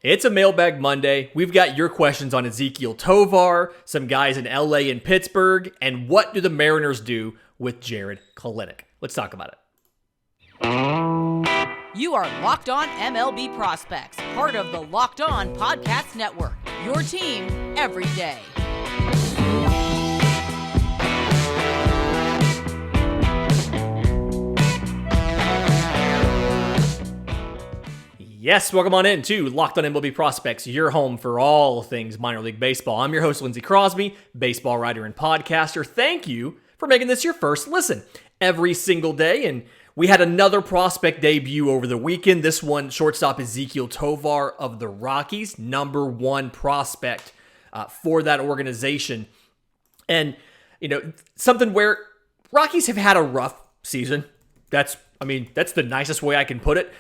It's a Mailbag Monday. We've got your questions on Ezekiel Tovar, some guys in LA and Pittsburgh, and what do the Mariners do with Jarred Kelenic? Let's talk about it. You are Locked On MLB Prospects, part of the Locked On Podcast Network, your team every day. Yes, welcome on in to Locked On MLB Prospects, your home for all things minor league baseball. I'm your host, Lindsey Crosby, baseball writer and podcaster. Thank you for making this your first listen every single day. And we had another prospect debut over the weekend. This one, shortstop Ezequiel Tovar of the Rockies, number one prospect for that organization. And, something where Rockies have had a rough season. That's the nicest way I can put it.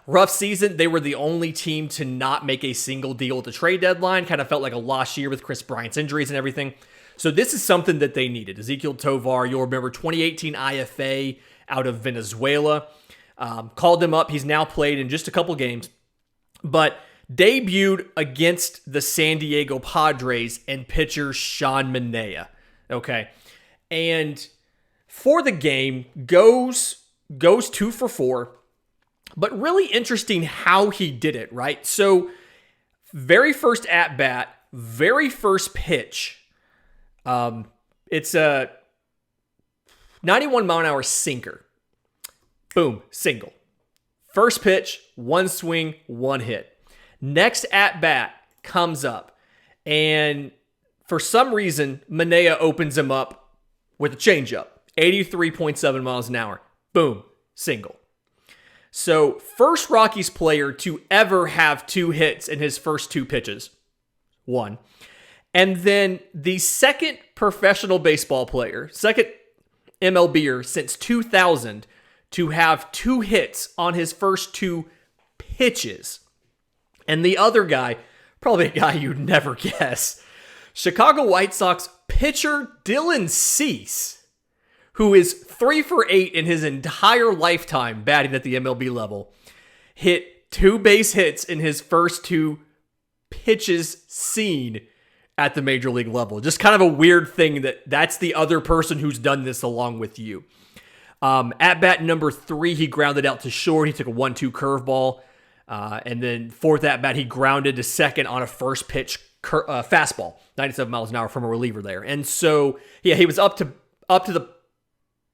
Rough season. They were the only team to not make a single deal at the trade deadline. Kind of felt like a lost year with Chris Bryant's injuries and everything. So this is something that they needed. Ezequiel Tovar, you'll remember 2018 IFA out of Venezuela. Called him up. He's now played in just a couple games. But debuted against the San Diego Padres and pitcher Sean Manaea. Okay. And for the game, goes 2 for 4. But really interesting how he did it, right? So, very first at-bat, very first pitch, it's a 91-mile-an-hour sinker. Boom, single. First pitch, one swing, one hit. Next at-bat comes up, and for some reason, Manaea opens him up with a changeup. 83.7 miles an hour. Boom, single. So, first Rockies player to ever have 2 hits in his first 2 pitches. 1. And then the second professional baseball player, second MLBer since 2000 to have 2 hits on his first 2 pitches. And the other guy, probably a guy you'd never guess, Chicago White Sox pitcher Dylan Cease, who is 3 for 8 in his entire lifetime batting at the MLB level, hit 2 base hits in his first 2 pitches seen at the major league level. Just kind of a weird thing that's the other person who's done this along with you. At bat number 3, he grounded out to short. He took a 1-2 curveball. And then fourth at bat, he grounded to second on a first pitch fastball, 97 miles an hour from a reliever there. And so, yeah, he was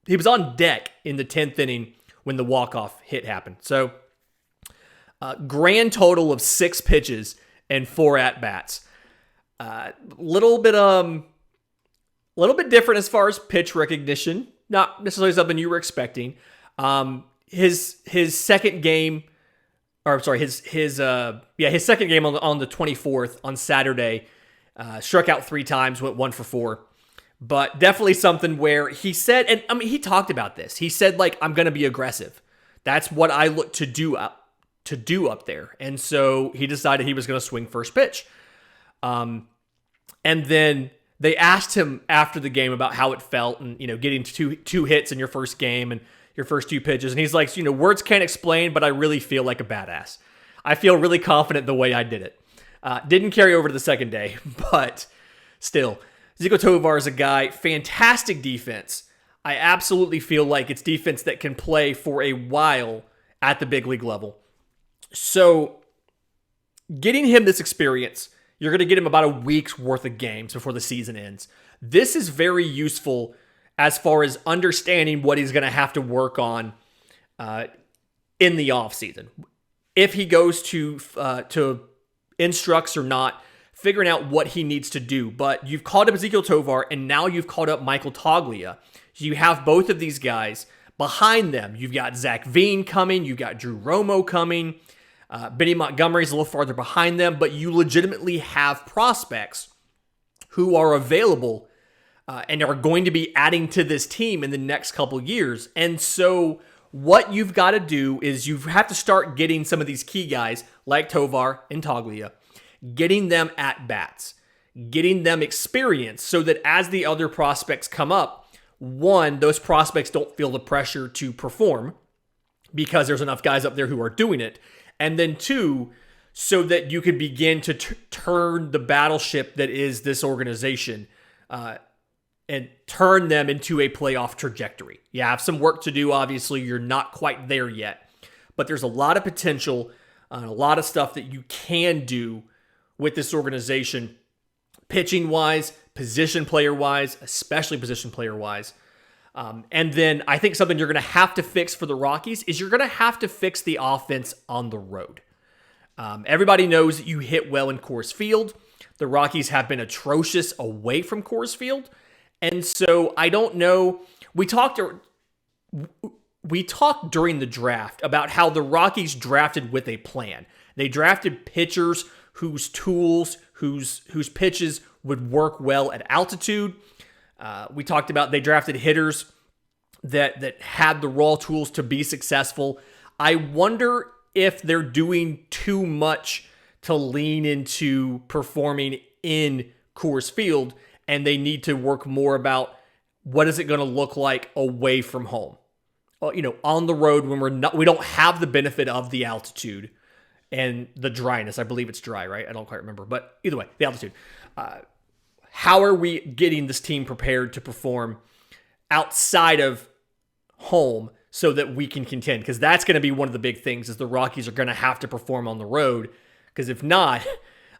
he was on deck in the 10th inning when the walk-off hit happened. So, grand total of 6 pitches and 4 at-bats. Little bit different as far as pitch recognition. Not necessarily something you were expecting. His second game, his second game on the 24th on Saturday, struck out 3 times, went 1 for 4. But definitely something where he said, and he talked about this. He said, I'm going to be aggressive. That's what I look to do up there. And so he decided he was going to swing first pitch. And then they asked him after the game about how it felt and, getting two hits in your first game and your first 2 pitches. And he's like, words can't explain, but I really feel like a badass. I feel really confident the way I did it. Didn't carry over to the second day, but still. Ezequiel Tovar is a guy, fantastic defense. I absolutely feel like it's defense that can play for a while at the big league level. So, getting him this experience, you're going to get him about a week's worth of games before the season ends. This is very useful as far as understanding what he's going to have to work on in the offseason. If he goes to instructs or not, figuring out what he needs to do. But you've called up Ezequiel Tovar, and now you've called up Michael Toglia. You have both of these guys behind them. You've got Zach Veen coming. You've got Drew Romo coming. Benny Montgomery's a little farther behind them, but you legitimately have prospects who are available and are going to be adding to this team in the next couple years. And so what you've got to do is you have to start getting some of these key guys like Tovar and Toglia, getting them at bats, getting them experience so that as the other prospects come up, one, those prospects don't feel the pressure to perform because there's enough guys up there who are doing it. And then 2, so that you can begin to turn the battleship that is this organization and turn them into a playoff trajectory. You have some work to do, obviously. You're not quite there yet. But there's a lot of potential and a lot of stuff that you can do with this organization, pitching-wise, position player-wise, especially position player-wise. And then I think something you're going to have to fix for the Rockies is you're going to have to fix the offense on the road. Everybody knows that you hit well in Coors Field. The Rockies have been atrocious away from Coors Field. And so I don't know. We talked during the draft about how the Rockies drafted with a plan. They drafted pitchers whose tools, whose pitches would work well at altitude. We talked about they drafted hitters that had the raw tools to be successful. I wonder if they're doing too much to lean into performing in Coors Field, and they need to work more about what is it going to look like away from home. On the road when we don't have the benefit of the altitude and the dryness. I believe it's dry, right? I don't quite remember, but either way, the altitude. How are we getting this team prepared to perform outside of home so that we can contend? Because that's going to be one of the big things is the Rockies are going to have to perform on the road. Because if not,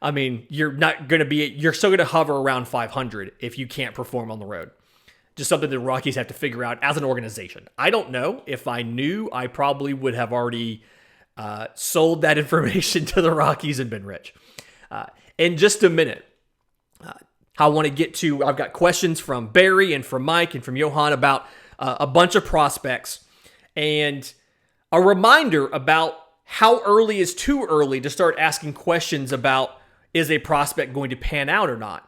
I mean, you're still going to hover around 500 if you can't perform on the road. Just something the Rockies have to figure out as an organization. I don't know. If I knew, I probably would have already sold that information to the Rockies and been rich. In just a minute, I want to get to, I've got questions from Barry and from Mike and from Johann about a bunch of prospects and a reminder about how early is too early to start asking questions about is a prospect going to pan out or not.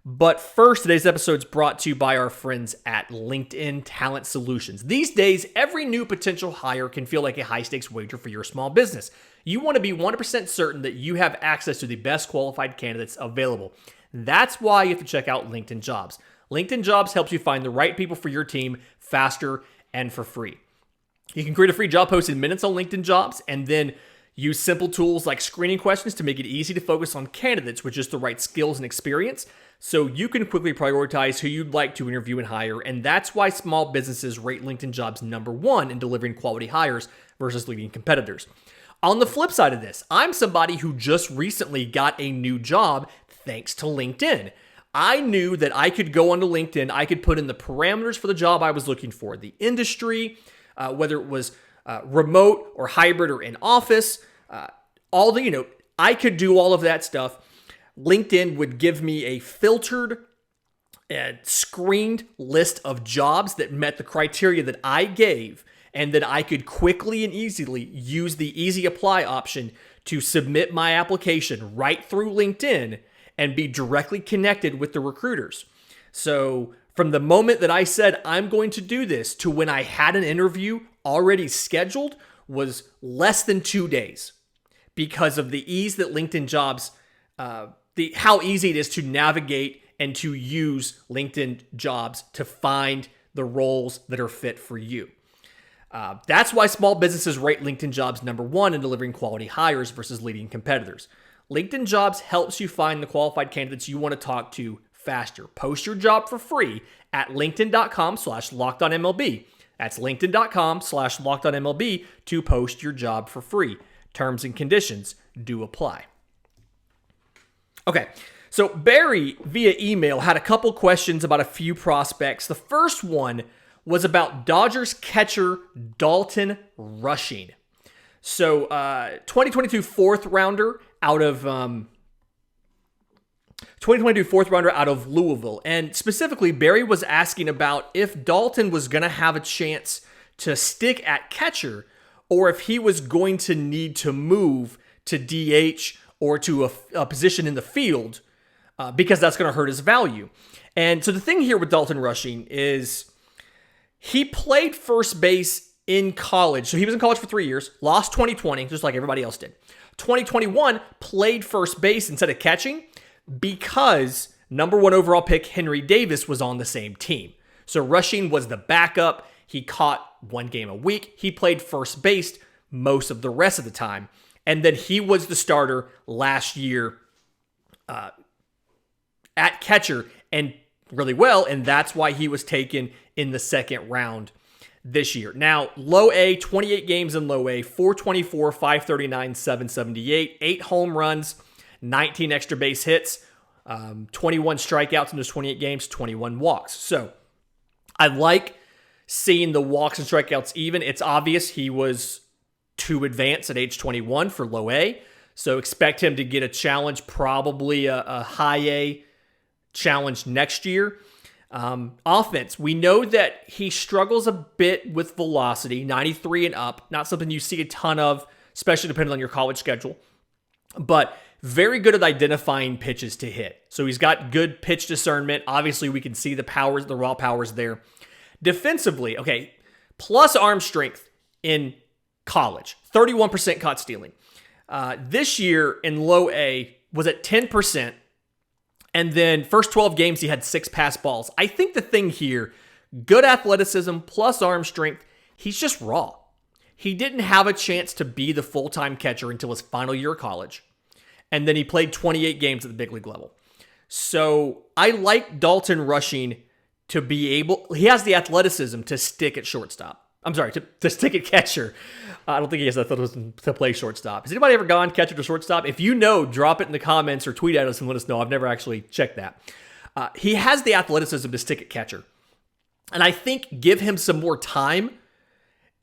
But first, today's episode is brought to you by our friends at LinkedIn Talent Solutions. These days, every new potential hire can feel like a high-stakes wager for your small business. You want to be 100% certain that you have access to the best qualified candidates available. That's why you have to check out LinkedIn Jobs. LinkedIn Jobs helps you find the right people for your team faster and for free. You can create a free job post in minutes on LinkedIn Jobs and then use simple tools like screening questions to make it easy to focus on candidates with just the right skills and experience so you can quickly prioritize who you'd like to interview and hire. And that's why small businesses rate LinkedIn Jobs #1 in delivering quality hires versus leading competitors. On the flip side of this, I'm somebody who just recently got a new job thanks to LinkedIn. I knew that I could go onto LinkedIn, I could put in the parameters for the job I was looking for, the industry, whether it was remote or hybrid or in office, I could do all of that stuff. LinkedIn would give me a filtered and screened list of jobs that met the criteria that I gave, and that I could quickly and easily use the easy apply option to submit my application right through LinkedIn and be directly connected with the recruiters. So from the moment that I said I'm going to do this to when I had an interview already scheduled was less than 2 days because of the ease that LinkedIn Jobs, how easy it is to navigate and to use LinkedIn Jobs to find the roles that are fit for you. That's why small businesses rate LinkedIn Jobs #1 in delivering quality hires versus leading competitors. LinkedIn Jobs helps you find the qualified candidates you want to talk to faster. Post your job for free at linkedin.com/lockedonmlb. That's linkedin.com/lockedonmlb to post your job for free. Terms and conditions do apply. Okay, so Barry via email had a couple questions about a few prospects. The first one was about Dodgers catcher Dalton Rushing. So 2022 fourth rounder out of Louisville. And specifically, Barry was asking about if Dalton was going to have a chance to stick at catcher or if he was going to need to move to DH or to a position in the field because that's going to hurt his value. And so the thing here with Dalton Rushing is he played first base in college. So he was in college for 3 years, lost 2020, just like everybody else did. 2021, played first base instead of catching because #1 overall pick Henry Davis was on the same team. So Rushing was the backup. He caught 1 game a week. He played first base most of the rest of the time. And then he was the starter last year at catcher and really well, and that's why he was taken in the second round this year. Now, low A, 28 games in low A, 424, 539, 778, 8 home runs, 19 extra base hits, 21 strikeouts in those 28 games, 21 walks. So I like seeing the walks and strikeouts even. It's obvious he was too advanced at age 21 for low A, so expect him to get a challenge, probably a high A challenge next year. Offense, we know that he struggles a bit with velocity, 93 and up, not something you see a ton of, especially depending on your college schedule, but very good at identifying pitches to hit. So he's got good pitch discernment. Obviously, we can see the powers, the raw powers there. Defensively, okay, plus arm strength in college, 31% caught stealing. This year in low A was at 10%. And then first 12 games, he had 6 pass balls. I think the thing here, good athleticism plus arm strength, he's just raw. He didn't have a chance to be the full-time catcher until his final year of college. And then he played 28 games at the big league level. So I like Dalton rushing to be able, he has the athleticism to stick at shortstop. I'm sorry, to stick at catcher. I don't think he has the athleticism to play shortstop. Has anybody ever gone catcher to shortstop? If you know, drop it in the comments or tweet at us and let us know. I've never actually checked that. He has the athleticism to stick at catcher. And I think give him some more time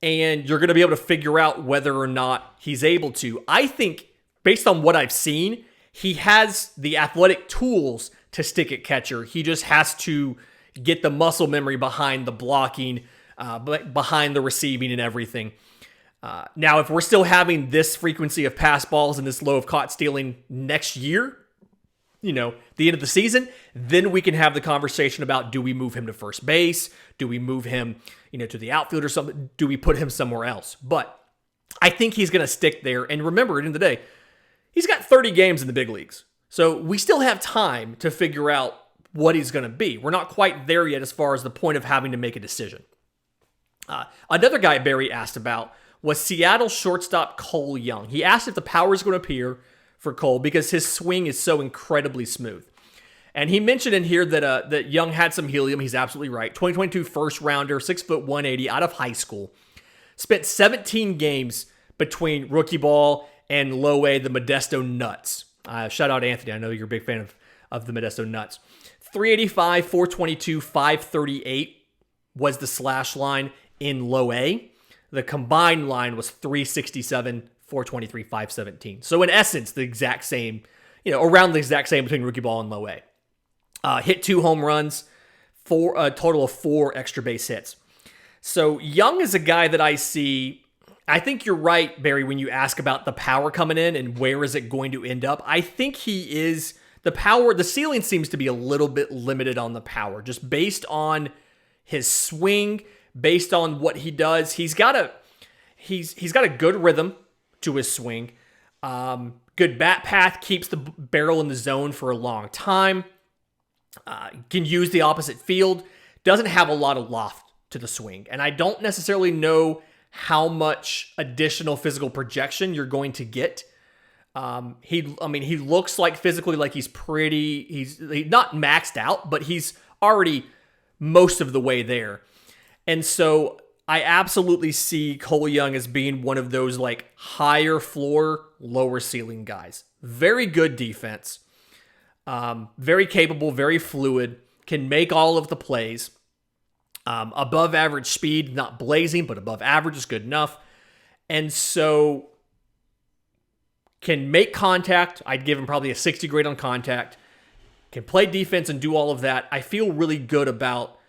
and you're going to be able to figure out whether or not he's able to. I think, based on what I've seen, he has the athletic tools to stick at catcher. He just has to get the muscle memory behind the blocking, behind the receiving and everything. Now, if we're still having this frequency of pass balls and this low of caught stealing next year, the end of the season, then we can have the conversation about, do we move him to first base? Do we move him, to the outfield or something? Do we put him somewhere else? But I think he's going to stick there. And remember, at the end of the day, he's got 30 games in the big leagues. So we still have time to figure out what he's going to be. We're not quite there yet as far as the point of having to make a decision. Another guy Barry asked about was Seattle shortstop Cole Young. He asked if the power is going to appear for Cole because his swing is so incredibly smooth. And he mentioned in here that Young had some helium. He's absolutely right. 2022 first rounder, 6'1", 180 out of high school. Spent 17 games between rookie ball and low A, the Modesto Nuts. Shout out Anthony. I know you're a big fan of the Modesto Nuts. 385, 422, 538 was the slash line in low A. The combined line was 367, 423, 517. So in essence, the exact same, around the exact same between rookie ball and low A. Hit 2 home runs, a total of 4 extra base hits. So Young is a guy that I see. I think you're right, Barry, when you ask about the power coming in and where is it going to end up. I think he is the power. The ceiling seems to be a little bit limited on the power, just based on his swing, based on what he does. He's got a good rhythm to his swing. Good bat path, keeps the barrel in the zone for a long time. Can use the opposite field. Doesn't have a lot of loft to the swing. And I don't necessarily know how much additional physical projection you're going to get. He looks like physically like he's not maxed out, but he's already most of the way there. And so I absolutely see Cole Young as being one of those like higher floor, lower ceiling guys. Very good defense. Very capable, very fluid, can make all of the plays. Above average speed, not blazing, but above average is good enough. And so can make contact. I'd give him probably a 60 grade on contact. Can play defense and do all of that. I feel really good about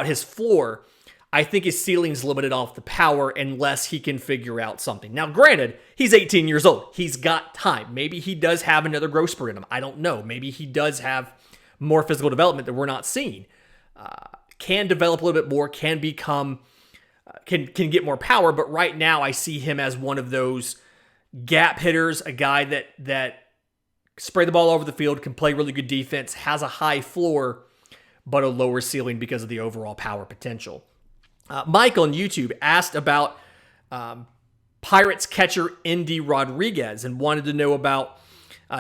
his floor. I think his ceiling's limited off the power unless he can figure out something. Now, granted, he's 18 years old. He's got time. Maybe he does have another growth spurt in him. I don't know. Maybe he does have more physical development that we're not seeing. Can develop a little bit more, can become, can get more power. But right now, I see him as one of those gap hitters, a guy that spray the ball over the field, can play really good defense, has a high floor, but a lower ceiling because of the overall power potential. Mike on YouTube asked about Pirates catcher Endy Rodriguez and wanted to know about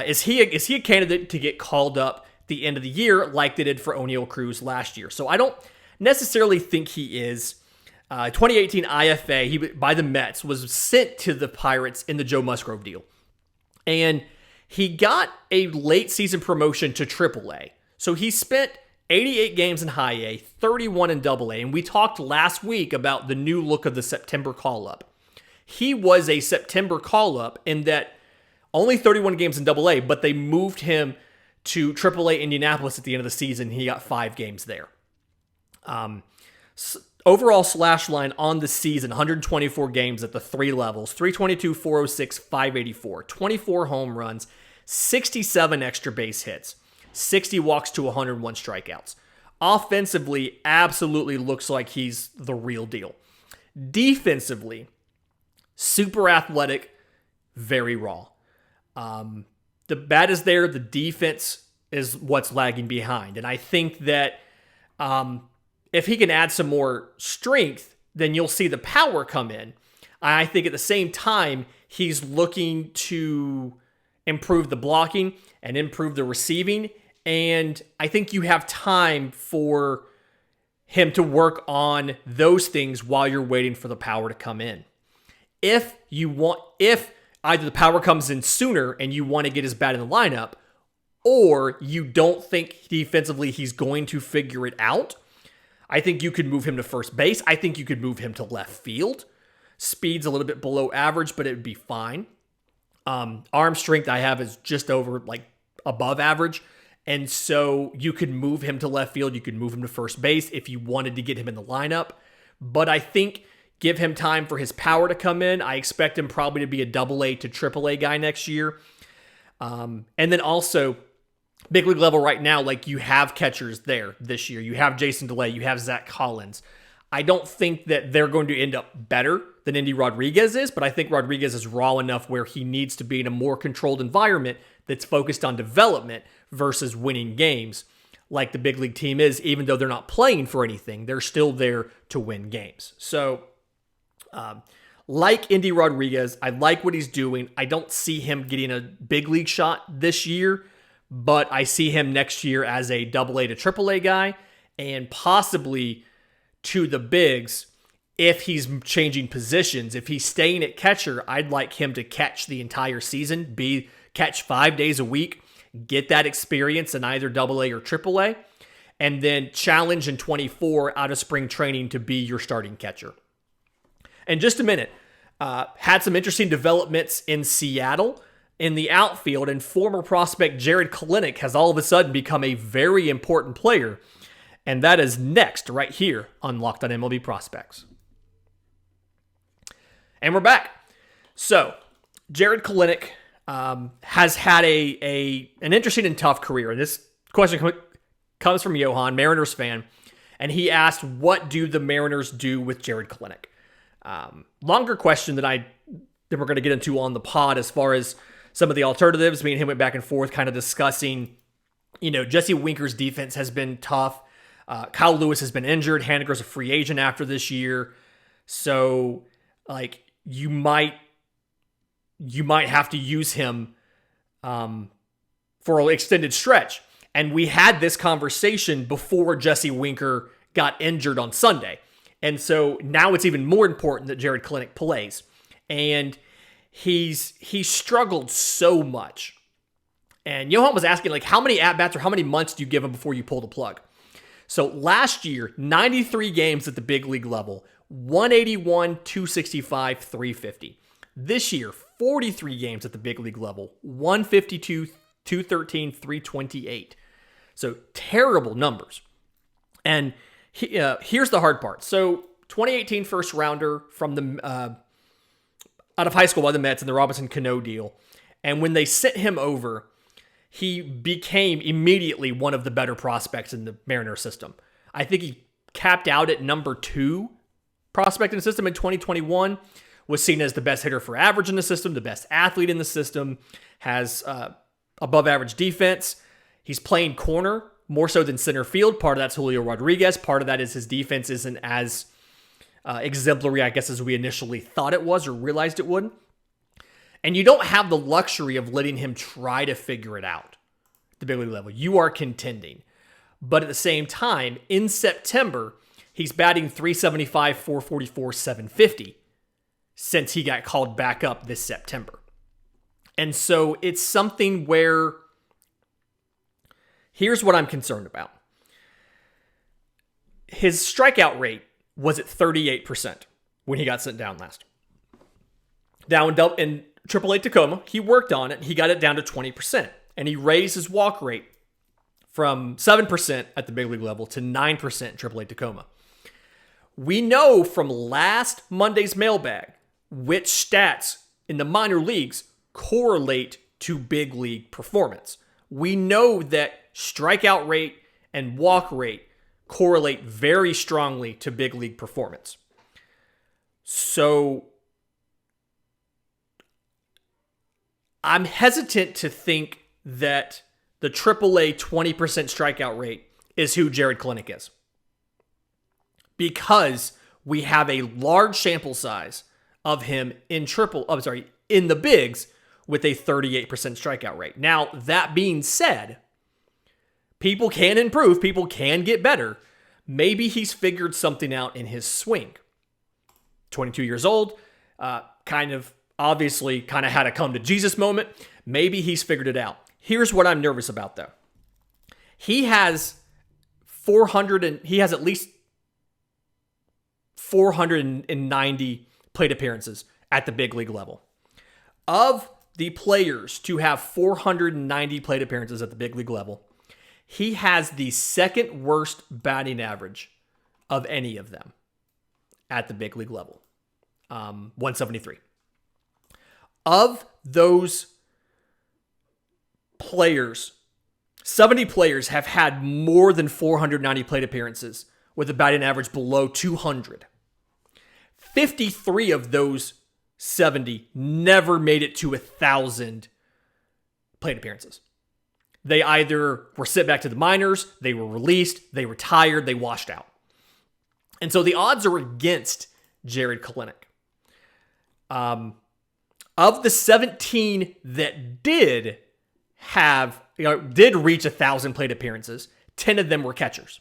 is he a candidate to get called up at the end of the year like they did for O'Neal Cruz last year. So I don't necessarily think he is. 2018 IFA by the Mets was sent to the Pirates in the Joe Musgrove deal. And he got a late season promotion to AAA. So he spent 88 games in high A, 31 in double A. And we talked last week about the new look of the September call-up. He was a September call-up in that only 31 games in double A, but they moved him to AAA Indianapolis at the end of the season. He got 5 games there. Overall slash line on the season, 124 games at the 3 levels, 322, 406, 584, 24 home runs, 67 extra base hits, 60 walks to 101 strikeouts. Offensively, absolutely looks like he's the real deal. Defensively, super athletic, very raw. The bat is there, the defense is what's lagging behind. And I think that if he can add some more strength, then you'll see the power come in. I think at the same time, he's looking to improve the blocking and improve the receiving. And I think you have time for him to work on those things while you're waiting for the power to come in. If either the power comes in sooner and you want to get his bat in the lineup, or you don't think defensively he's going to figure it out, I think you could move him to first base. I think you could move him to left field. Speed's a little bit below average, but it would be fine. Arm strength I have is just over, above average. And so you could move him to left field. You could move him to first base if you wanted to get him in the lineup. But I think give him time for his power to come in. I expect him probably to be a AA to AAA guy next year. And then also, big league level right now, you have catchers there this year. You have Jason DeLay. You have Zach Collins. I don't think that they're going to end up better than Endy Rodriguez is, but I think Rodriguez is raw enough where he needs to be in a more controlled environment that's focused on development versus winning games like the big league team is. Even though they're not playing for anything, they're still there to win games. So, like Endy Rodriguez, I like what he's doing. I don't see him getting a big league shot this year, but I see him next year as a AA to AAA guy and possibly to the bigs if he's changing positions. If he's staying at catcher, I'd like him to catch the entire season, catch 5 days a week, get that experience in either AA or AAA, and then challenge in 24 out of spring training to be your starting catcher. In just a minute, had some interesting developments in Seattle in the outfield, and former prospect Jarred Kelenic has all of a sudden become a very important player. And that is next, right here on Locked on MLB Prospects. And we're back. So, Jarred Kelenic has had an interesting and tough career. And this question comes from Johann, Mariners fan. And he asked, what do the Mariners do with Jarred Kelenic? Longer question that we're going to get into on the pod as far as some of the alternatives. Me and him went back and forth kind of discussing, Jesse Winker's defense has been tough. Kyle Lewis has been injured. Haniger's a free agent after this year. So, you might have to use him for an extended stretch. And we had this conversation before Jesse Winker got injured on Sunday. And so now it's even more important that Jarred Kelenic plays. And he's struggled so much. And Johann was asking, how many at-bats or how many months do you give him before you pull the plug? So last year, 93 games at the big league level, 181, 265, 350. This year, 43 games at the big league level, 152, 213, 328. So terrible numbers. And here's the hard part. So 2018 first rounder from the out of high school by the Mets in the Robinson Cano deal. And when they sent him over, he became immediately one of the better prospects in the Mariners system. I think he capped out at number 2 prospect in the system in 2021, was seen as the best hitter for average in the system, the best athlete in the system, has above average defense. He's playing corner more so than center field. Part of that's Julio Rodriguez. Part of that is his defense isn't as exemplary, I guess, as we initially thought it was or realized it would. And you don't have the luxury of letting him try to figure it out at the big league level. You are contending. But at the same time, in September, he's batting .375, .444, .750 since he got called back up this September. And so it's something where here's what I'm concerned about. His strikeout rate was at 38% when he got sent down last. Now in AAA Tacoma, he worked on it. He got it down to 20%. And he raised his walk rate from 7% at the big league level to 9% in AAA Tacoma. We know from last Monday's mailbag which stats in the minor leagues correlate to big league performance. We know that strikeout rate and walk rate correlate very strongly to big league performance. So I'm hesitant to think that the AAA 20% strikeout rate is who Jarred Kelenic is, because we have a large sample size of him in the bigs with a 38% strikeout rate. Now, that being said, people can improve, people can get better. Maybe he's figured something out in his swing. 22 years old, kind of had a come to Jesus moment. Maybe he's figured it out. Here's what I'm nervous about, though. He has at least 490 plate appearances at the big league level. Of the players to have 490 plate appearances at the big league level, he has the second worst batting average of any of them at the big league level, 173. Of those players, 70 players have had more than 490 plate appearances with a batting average below 200. 53 of those 70 never made it to 1,000 plate appearances. They either were sent back to the minors, they were released, they retired, they washed out. And so the odds are against Jarred Kelenic. Of the 17 that did reach 1,000 plate appearances, 10 of them were catchers.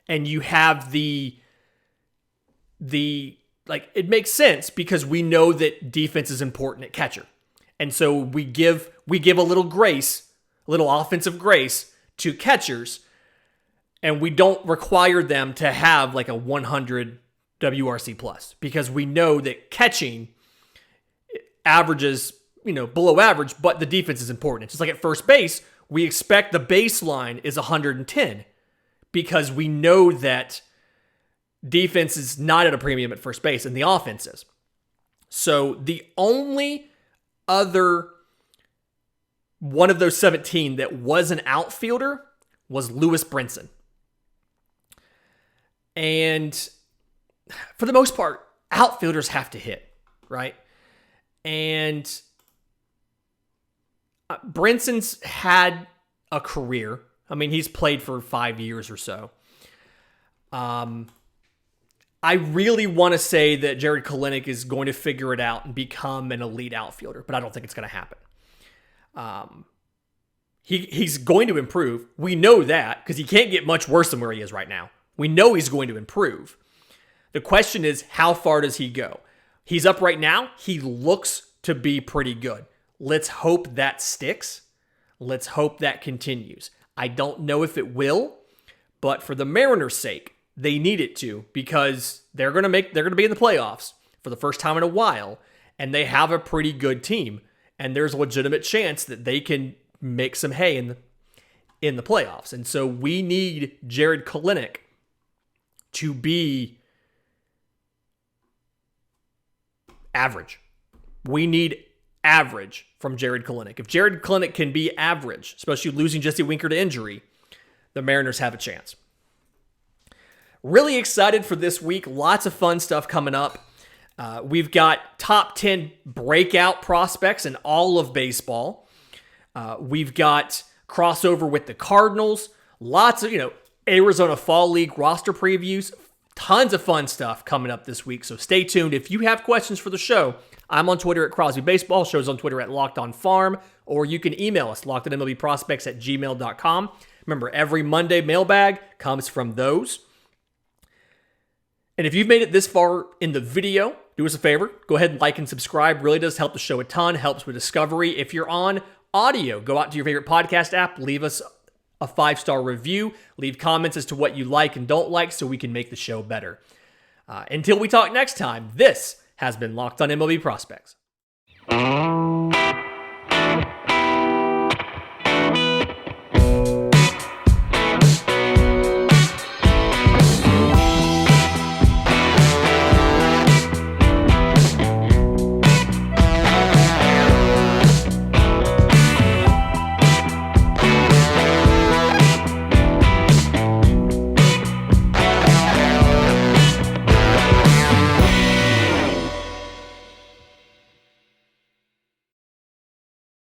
And you have it makes sense because we know that defense is important at catcher. And so we give a little grace, a little offensive grace to catchers, and we don't require them to have like a 100 WRC plus because we know that catching averages, below average, but the defense is important. It's just like at first base, we expect the baseline is 110 because we know that defense is not at a premium at first base and the offense is. So the only other one of those 17 that was an outfielder was Lewis Brinson. And for the most part, outfielders have to hit, right? And Brinson's had a career. I mean, he's played for 5 years or so. I really want to say that Jarred Kelenic is going to figure it out and become an elite outfielder, but I don't think it's going to happen. He's going to improve. We know that because he can't get much worse than where he is right now. We know he's going to improve. The question is, how far does he go? He's up right now. He looks to be pretty good. Let's hope that sticks. Let's hope that continues. I don't know if it will, but for the Mariners' sake, they need it to because they're going to be in the playoffs for the first time in a while, and they have a pretty good team, and there's a legitimate chance that they can make some hay in the playoffs. And so we need Jarred Kelenic to be average. We need average from Jarred Kelenic. If Jarred Kelenic can be average, especially losing Jesse Winker to injury, the Mariners have a chance. Really excited for this week. Lots of fun stuff coming up. We've got top 10 breakout prospects in all of baseball. We've got crossover with the Cardinals. Lots of, Arizona Fall League roster previews. Tons of fun stuff coming up this week, so stay tuned. If you have questions for the show, I'm on Twitter at Crosby Baseball. Show's on Twitter at Locked On Farm, or you can email us, lockedonmlbprospects@gmail.com. Remember, every Monday mailbag comes from those. And if you've made it this far in the video, do us a favor, go ahead and like and subscribe. Really does help the show a ton, helps with discovery. If you're on audio, go out to your favorite podcast app, leave us a 5-star review, leave comments as to what you like and don't like so we can make the show better. Until we talk next time, this has been Locked On MLB Prospects.